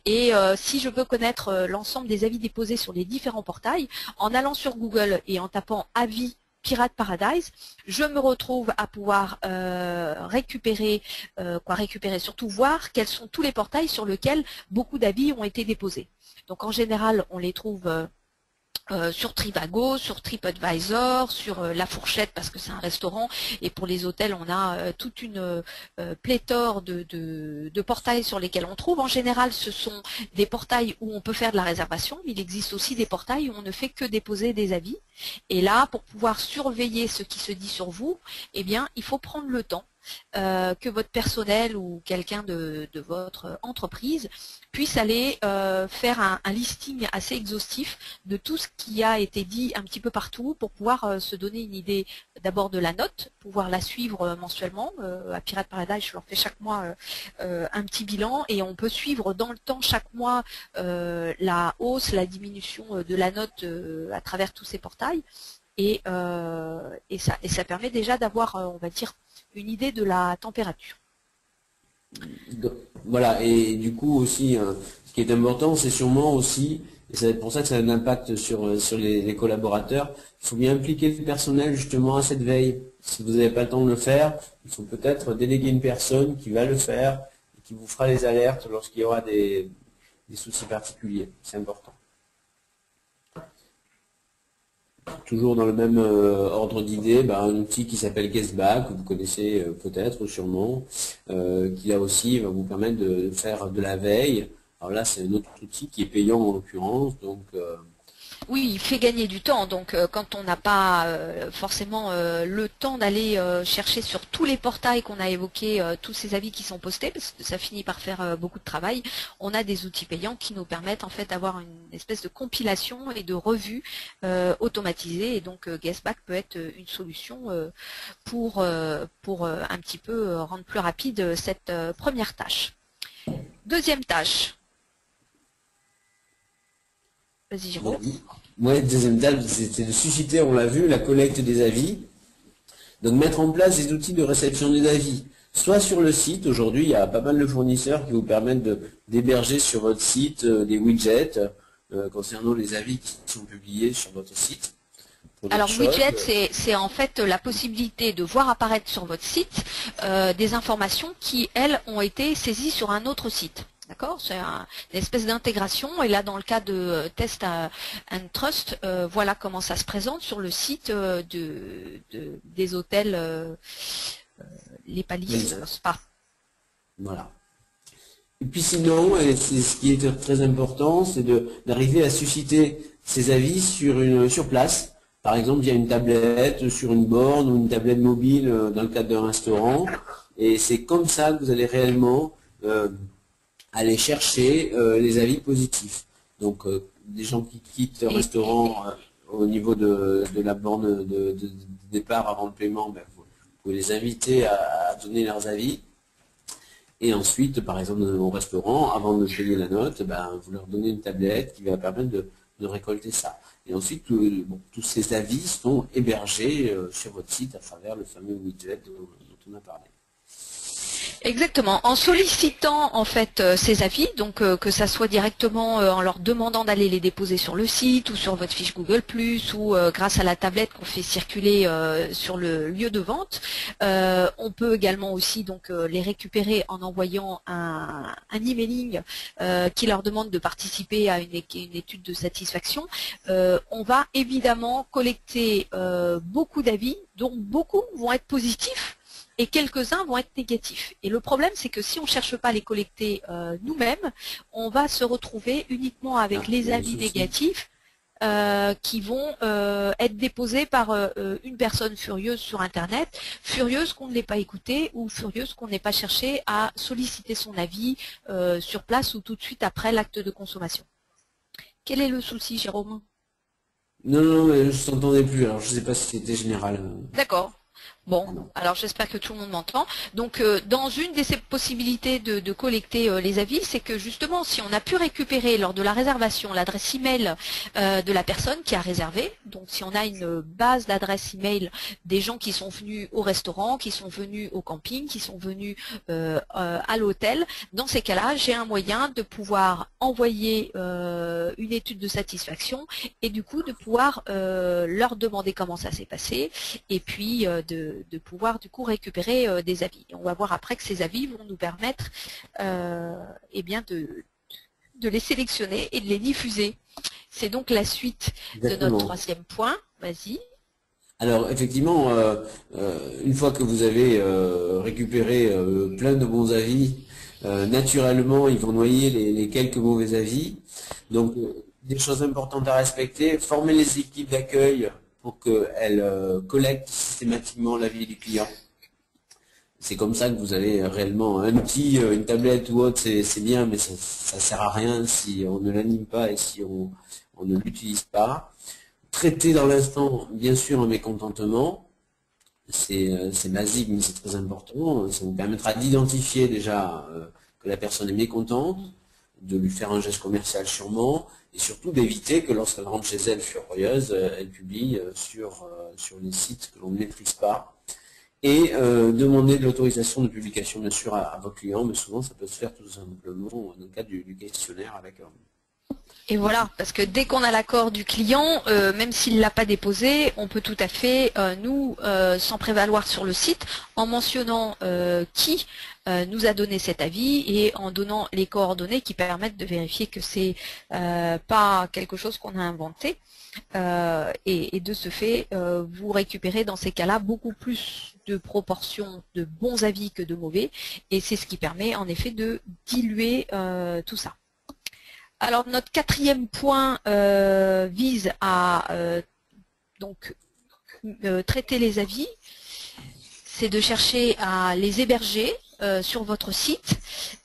Et si je veux connaître l'ensemble des avis déposés sur les différents portails, en allant sur Google et en tapant avis Pirate Paradise, je me retrouve à pouvoir récupérer, surtout voir quels sont tous les portails sur lesquels beaucoup d'avis ont été déposés. Donc en général, on les trouve sur Trivago, sur TripAdvisor, sur La Fourchette parce que c'est un restaurant, et pour les hôtels on a toute une pléthore de portails sur lesquels on trouve. En général ce sont des portails où on peut faire de la réservation, mais il existe aussi des portails où on ne fait que déposer des avis. Et là, pour pouvoir surveiller ce qui se dit sur vous, eh bien il faut prendre le temps que votre personnel ou quelqu'un de votre entreprise puisse aller faire un listing assez exhaustif de tout ce qui a été dit un petit peu partout pour pouvoir se donner une idée d'abord de la note, pouvoir la suivre mensuellement. À Pirate Paradise, je leur fais chaque mois un petit bilan et on peut suivre dans le temps chaque mois la hausse, la diminution de la note à travers tous ces portails. Et ça permet déjà d'avoir, on va dire, une idée de la température. Voilà, et du coup aussi, ce qui est important, c'est sûrement aussi, et c'est pour ça que ça a un impact sur les collaborateurs, il faut bien impliquer le personnel justement à cette veille. Si vous n'avez pas le temps de le faire, il faut peut-être déléguer une personne qui va le faire et qui vous fera les alertes lorsqu'il y aura des soucis particuliers. C'est important. Toujours dans le même ordre d'idées, un outil qui s'appelle Guestback, que vous connaissez peut-être sûrement, qui là aussi va vous permettre de faire de la veille. Alors là, c'est un autre outil qui est payant en l'occurrence, donc oui, il fait gagner du temps. Donc, quand on n'a pas forcément le temps d'aller chercher sur tous les portails qu'on a évoqués, tous ces avis qui sont postés, parce que ça finit par faire beaucoup de travail, on a des outils payants qui nous permettent en fait d'avoir une espèce de compilation et de revue automatisée. Et donc, Guestback peut être une solution pour un petit peu rendre plus rapide cette première tâche. Deuxième tâche. Vas-y, Jérôme. Ouais, deuxième étape, c'était de susciter, on l'a vu, la collecte des avis. Donc mettre en place des outils de réception des avis. Soit sur le site, aujourd'hui il y a pas mal de fournisseurs qui vous permettent d'héberger sur votre site des widgets concernant les avis qui sont publiés sur votre site. Alors widget, c'est en fait la possibilité de voir apparaître sur votre site des informations qui, elles, ont été saisies sur un autre site. D'accord, c'est une espèce d'intégration, et là dans le cas de Test and Trust, voilà comment ça se présente sur le site des hôtels Les Palais Spa. Voilà. Et puis sinon, c'est ce qui est très important, c'est d'arriver à susciter ces avis sur place, par exemple via une tablette, sur une borne ou une tablette mobile dans le cadre d'un restaurant, et c'est comme ça que vous allez réellement aller chercher les avis positifs. Donc des gens qui quittent le restaurant au niveau de la borne de départ avant le paiement, vous pouvez les inviter à donner leurs avis. Et ensuite, par exemple, au restaurant, avant de payer la note, vous leur donnez une tablette qui va permettre de récolter ça. Et ensuite, tous ces avis sont hébergés sur votre site à travers le fameux widget dont on a parlé. Exactement. En sollicitant en fait ces avis, donc que ça soit directement en leur demandant d'aller les déposer sur le site ou sur votre fiche Google+, ou grâce à la tablette qu'on fait circuler sur le lieu de vente, on peut également aussi donc les récupérer en envoyant un emailing qui leur demande de participer à une étude de satisfaction. On va évidemment collecter beaucoup d'avis, dont beaucoup vont être positifs, et quelques-uns vont être négatifs. Et le problème, c'est que si on ne cherche pas à les collecter nous-mêmes, on va se retrouver uniquement avec les avis négatifs qui vont être déposés par une personne furieuse sur Internet, furieuse qu'on ne l'ait pas écouté ou furieuse qu'on n'ait pas cherché à solliciter son avis sur place ou tout de suite après l'acte de consommation. Quel est le souci, Jérôme? Non, mais je ne t'entendais plus, alors je ne sais pas si c'était général. D'accord. Bon, alors j'espère que tout le monde m'entend. Donc, dans une des possibilités de collecter les avis, c'est que justement, si on a pu récupérer lors de la réservation l'adresse email de la personne qui a réservé, donc si on a une base d'adresse email des gens qui sont venus au restaurant, qui sont venus au camping, qui sont venus à l'hôtel, dans ces cas-là, j'ai un moyen de pouvoir envoyer une étude de satisfaction et du coup de pouvoir leur demander comment ça s'est passé et puis de pouvoir du coup récupérer des avis. Et on va voir après que ces avis vont nous permettre eh bien de les sélectionner et de les diffuser. C'est donc la suite de notre troisième point. Vas-y. Alors effectivement, une fois que vous avez récupéré plein de bons avis, naturellement ils vont noyer les quelques mauvais avis. Donc des choses importantes à respecter, former les équipes d'accueil pour qu'elles collectent systématiquement l'avis du client. C'est comme ça que vous avez réellement un outil, une tablette ou autre, c'est bien, mais ça sert à rien si on ne l'anime pas et si on ne l'utilise pas. Traiter dans l'instant, bien sûr, un mécontentement, c'est basique, mais c'est très important. Ça vous permettra d'identifier déjà que la personne est mécontente, de lui faire un geste commercial sûrement, et surtout d'éviter que lorsqu'elle rentre chez elle furieuse, elle publie sur les sites que l'on ne maîtrise pas. Et demander de l'autorisation de publication, bien sûr, à vos clients, mais souvent ça peut se faire tout simplement dans le cadre du questionnaire avec eux. Et voilà, parce que dès qu'on a l'accord du client, même s'il ne l'a pas déposé, on peut tout à fait, nous, s'en prévaloir sur le site en mentionnant qui nous a donné cet avis et en donnant les coordonnées qui permettent de vérifier que c'est pas quelque chose qu'on a inventé. Et de ce fait, vous récupérez dans ces cas-là beaucoup plus de proportions de bons avis que de mauvais, et c'est ce qui permet en effet de diluer tout ça. Alors notre quatrième point vise à traiter les avis, c'est de chercher à les héberger sur votre site.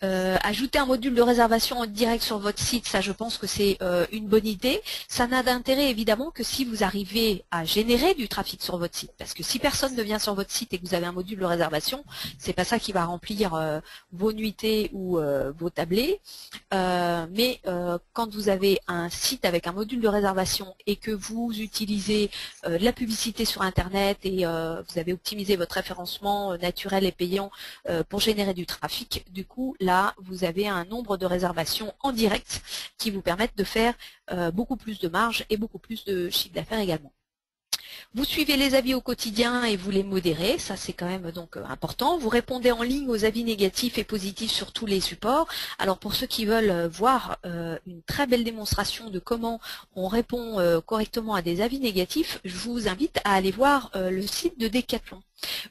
Ajouter un module de réservation en direct sur votre site, ça je pense que c'est une bonne idée. Ça n'a d'intérêt évidemment que si vous arrivez à générer du trafic sur votre site, parce que si personne ne vient sur votre site et que vous avez un module de réservation, c'est pas ça qui va remplir vos nuitées ou vos tablés. Mais quand vous avez un site avec un module de réservation et que vous utilisez de la publicité sur Internet et vous avez optimisé votre référencement naturel et payant pour générer du trafic, du coup là vous avez un nombre de réservations en direct qui vous permettent de faire beaucoup plus de marge et beaucoup plus de chiffre d'affaires également. Vous suivez les avis au quotidien et vous les modérez, ça c'est quand même donc important. Vous répondez en ligne aux avis négatifs et positifs sur tous les supports. Alors pour ceux qui veulent voir une très belle démonstration de comment on répond correctement à des avis négatifs, je vous invite à aller voir le site de Decathlon,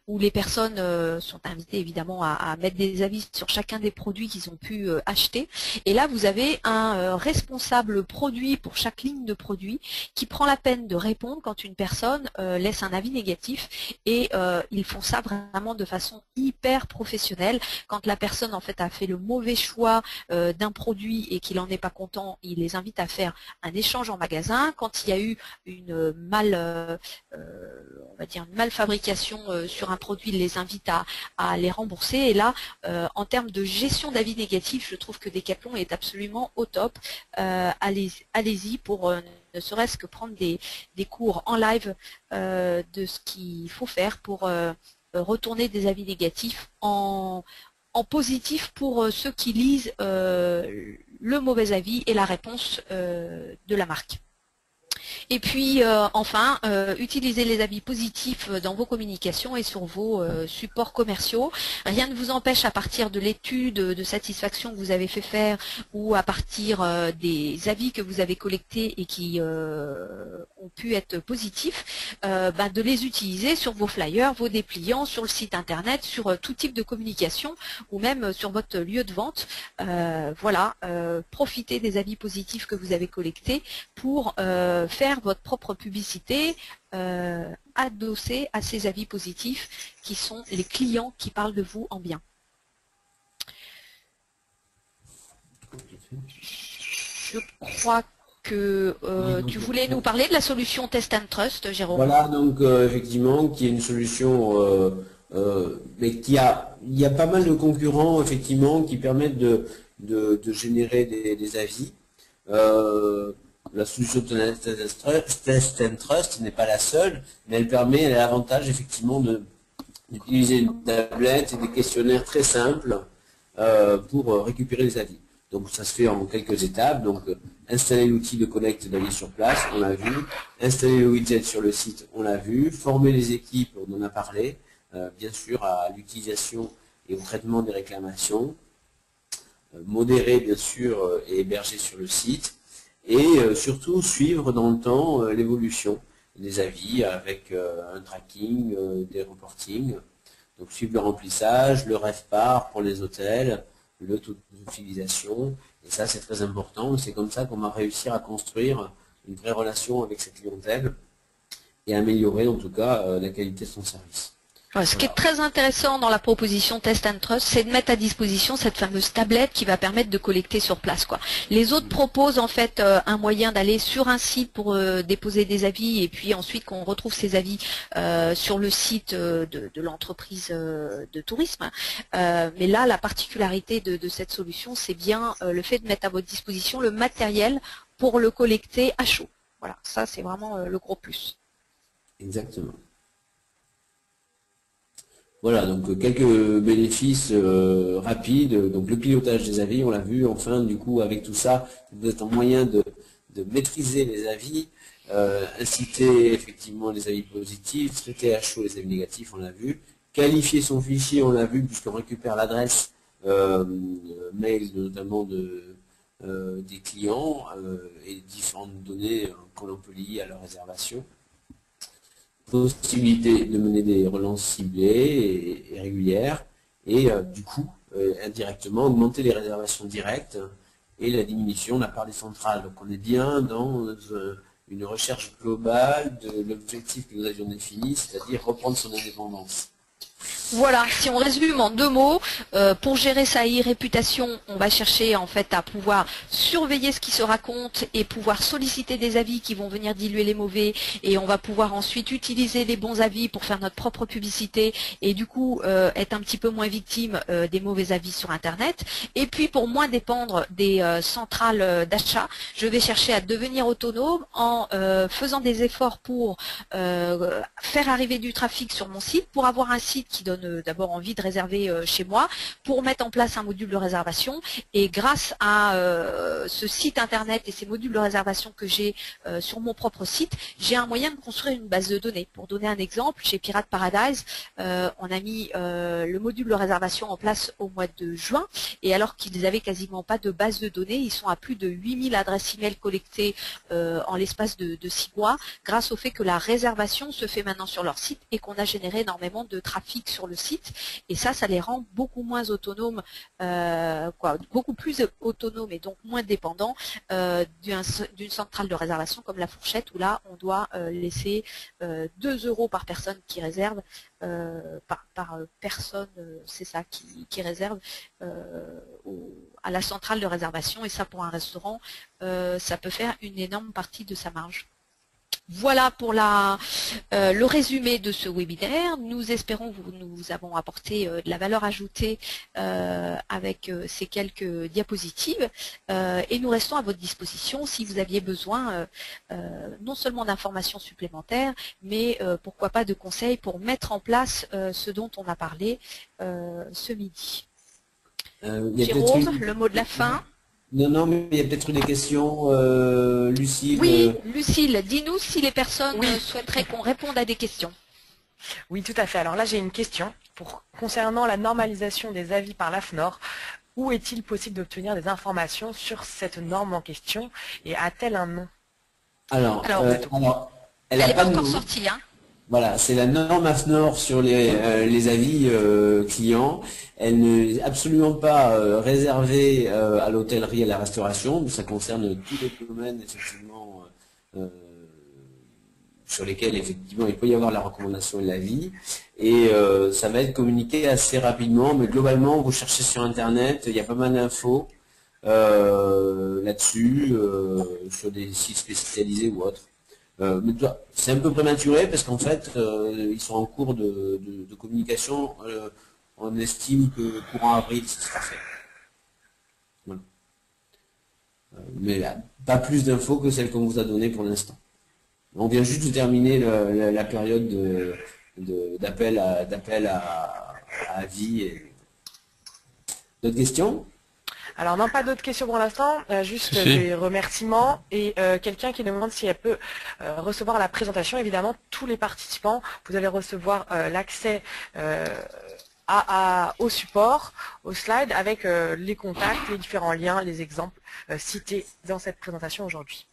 où les personnes sont invitées évidemment à mettre des avis sur chacun des produits qu'ils ont pu acheter. Et là, vous avez un responsable produit pour chaque ligne de produit qui prend la peine de répondre quand une personne laisse un avis négatif. Et ils font ça vraiment de façon hyper professionnelle. Quand la personne en fait a fait le mauvais choix d'un produit et qu'il n'en est pas content, il les invite à faire un échange en magasin. Quand il y a eu une on va dire une malfabrication sur un produit, il les invite à les rembourser. Et là, en termes de gestion d'avis négatifs, je trouve que Decathlon est absolument au top. Allez-y pour ne serait-ce que prendre des cours en live de ce qu'il faut faire pour retourner des avis négatifs en positif pour ceux qui lisent le mauvais avis et la réponse de la marque. Et puis enfin, utilisez les avis positifs dans vos communications et sur vos supports commerciaux. Rien ne vous empêche à partir de l'étude de satisfaction que vous avez fait faire ou à partir des avis que vous avez collectés et qui ont pu être positifs, de les utiliser sur vos flyers, vos dépliants, sur le site internet, sur tout type de communication ou même sur votre lieu de vente. Voilà, profitez des avis positifs que vous avez collectés pour faire votre propre publicité adossée à ces avis positifs qui sont les clients qui parlent de vous en bien. Je crois que tu voulais nous parler de la solution Test and Trust, Jérôme. Voilà, donc effectivement, qui est une solution, mais il y a pas mal de concurrents effectivement qui permettent de générer des avis. La solution Test and Trust n'est pas la seule, mais elle a l'avantage effectivement d'utiliser une tablette et des questionnaires très simples pour récupérer les avis. Donc ça se fait en quelques étapes. Donc installer l'outil de collecte d'avis sur place, on l'a vu. Installer le widget sur le site, on l'a vu. Former les équipes, on en a parlé. Bien sûr à l'utilisation et au traitement des réclamations. Modérer bien sûr et héberger sur le site. Et surtout suivre dans le temps l'évolution des avis avec un tracking, des reportings. Donc suivre le remplissage, le REVPAR pour les hôtels, le taux d'utilisation, et ça c'est très important, c'est comme ça qu'on va réussir à construire une vraie relation avec cette clientèle et améliorer en tout cas la qualité de son service. Ouais, ce qui est très intéressant dans la proposition Test and Trust, c'est de mettre à disposition cette fameuse tablette qui va permettre de collecter sur place, quoi. Les autres proposent en fait un moyen d'aller sur un site pour déposer des avis et puis ensuite qu'on retrouve ces avis sur le site de l'entreprise de tourisme. Mais là, la particularité de cette solution, c'est bien le fait de mettre à votre disposition le matériel pour le collecter à chaud. Voilà, ça c'est vraiment le gros plus. Exactement. Voilà, donc quelques bénéfices rapides. Donc le pilotage des avis, on l'a vu. Enfin, du coup, avec tout ça, vous êtes en moyen de maîtriser les avis, inciter effectivement les avis positifs, traiter à chaud les avis négatifs, on l'a vu. Qualifier son fichier, on l'a vu, puisqu'on récupère l'adresse mail notamment des clients et différentes données que l'on peut lier à leur réservation. Possibilité de mener des relances ciblées et régulières et du coup indirectement augmenter les réservations directes et la diminution de la part des centrales. Donc on est bien dans une recherche globale de l'objectif que nous avions défini, c'est-à-dire reprendre son indépendance. Voilà, si on résume en 2 mots, pour gérer sa e-réputation, on va chercher en fait à pouvoir surveiller ce qui se raconte et pouvoir solliciter des avis qui vont venir diluer les mauvais, et on va pouvoir ensuite utiliser les bons avis pour faire notre propre publicité et du coup être un petit peu moins victime des mauvais avis sur Internet. Et puis pour moins dépendre des centrales d'achat, je vais chercher à devenir autonome en faisant des efforts pour faire arriver du trafic sur mon site, pour avoir un site qui donne d'abord envie de réserver chez moi, pour mettre en place un module de réservation. Et grâce à ce site internet et ces modules de réservation que j'ai sur mon propre site, j'ai un moyen de construire une base de données. Pour donner un exemple, chez Pirate Paradise, on a mis le module de réservation en place au mois de juin, et alors qu'ils n'avaient quasiment pas de base de données, ils sont à plus de 8000 adresses email collectées en l'espace de 6 mois, grâce au fait que la réservation se fait maintenant sur leur site et qu'on a généré énormément de trafic sur le site, et ça les rend beaucoup moins autonomes, beaucoup plus autonomes et donc moins dépendants d'une centrale de réservation comme la Fourchette, où là on doit laisser 2 € par personne qui réserve, par personne, c'est ça, qui réserve à la centrale de réservation, et ça pour un restaurant, ça peut faire une énorme partie de sa marge. Voilà pour le résumé de ce webinaire. Nous espérons que nous avons apporté de la valeur ajoutée avec ces quelques diapositives, et nous restons à votre disposition si vous aviez besoin non seulement d'informations supplémentaires, mais pourquoi pas de conseils pour mettre en place ce dont on a parlé ce midi. Jérôme, le mot de la fin. Non, mais il y a peut-être des questions, Lucille. Oui, Lucille, dis-nous si les personnes souhaiteraient qu'on réponde à des questions. Oui, tout à fait. Alors là, j'ai une question concernant la normalisation des avis par l'AFNOR. Où est-il possible d'obtenir des informations sur cette norme en question, et a-t-elle un nom? Alors, elle n'est pas encore sortie, hein. Voilà, c'est la norme AFNOR sur les avis clients. Elle n'est absolument pas réservée à l'hôtellerie et à la restauration. Ça concerne tous les domaines effectivement sur lesquels effectivement il peut y avoir la recommandation et l'avis. Et ça va être communiqué assez rapidement, mais globalement vous cherchez sur Internet, il y a pas mal d'infos. là-dessus, sur des sites spécialisés ou autres. Mais c'est un peu prématuré parce qu'en fait, ils sont en cours de communication. On estime que courant avril, ce sera fait. Voilà. Mais pas plus d'infos que celles qu'on vous a données pour l'instant. On vient juste de terminer la période d'appel à avis. D'autres questions? Alors non, pas d'autres questions pour l'instant, juste Si. des remerciements et quelqu'un qui demande si elle peut recevoir la présentation. Évidemment, tous les participants, vous allez recevoir l'accès au support, au slide, avec les contacts, les différents liens, les exemples cités dans cette présentation aujourd'hui.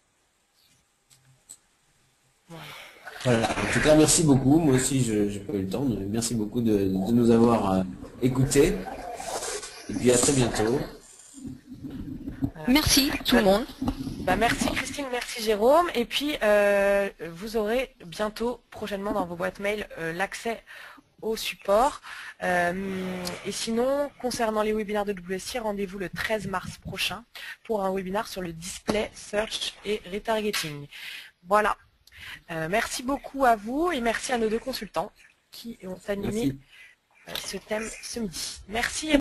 Voilà. En tout cas, merci beaucoup. Moi aussi, je n'ai pas eu le temps. Mais merci beaucoup de nous avoir écoutés. Et puis à très bientôt. Merci tout le monde. Bah, merci Christine, merci Jérôme. Et puis, vous aurez bientôt, prochainement dans vos boîtes mail, l'accès au support. Et sinon, concernant les webinaires de WSI, rendez-vous le 13 mars prochain pour un webinaire sur le display, search et retargeting. Voilà. Merci beaucoup à vous et merci à nos deux consultants qui ont animé ce thème ce midi. Merci.